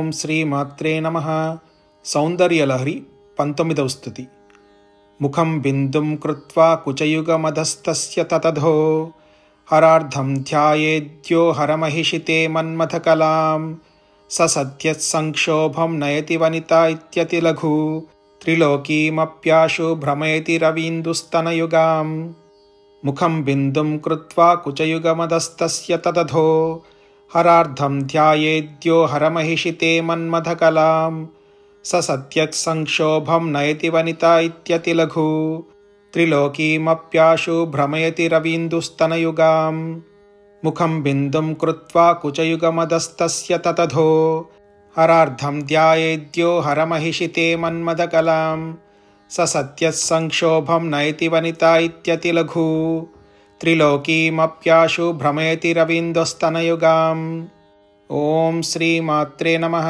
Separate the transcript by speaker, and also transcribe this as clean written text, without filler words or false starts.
Speaker 1: ఓం శ్రీమాత్రే నమః. సౌందర్యలహరి 19వ స్తుతి. ముఖం బిందుం కృత్వా కుచయుగమధస్తస్య తతధో హరార్ధం ధ్యాయేద్యో హరమహిషితే మన్మథకలాం స సత్యత్సంక్షోభం నయతి వనితా ఇత్యతి లఘు త్రిలోకీమప్యాశు భ్రమయతి రవీందుస్తనయుగాం. ముఖం బిందుం కృత్వా కుచయుగమధస్తస్య తతధో హరార్ధం ధ్యాయేద్యో హరమహిషితే మన్మథకలాం స సత్యత్సంక్షోభం నయతి వనితా ఇత్యతి లఘు త్రిలోకీమప్యాశు భ్రమయతి రవీందుస్తనయుగాం. ముఖం బిందుం కృత్వా కుచయుగమధస్తస్య తతధో హరార్ధం ధ్యాయేద్యో హరమహిషితే మన్మథకలాం స సత్యత్సంక్షోభం నయతి వనితా ఇత్యతి లఘు త్రిలోకీమప్యాశు భ్రమయతి రవీందుస్తనయుగాం. ఓం శ్రీమాత్రే నమః.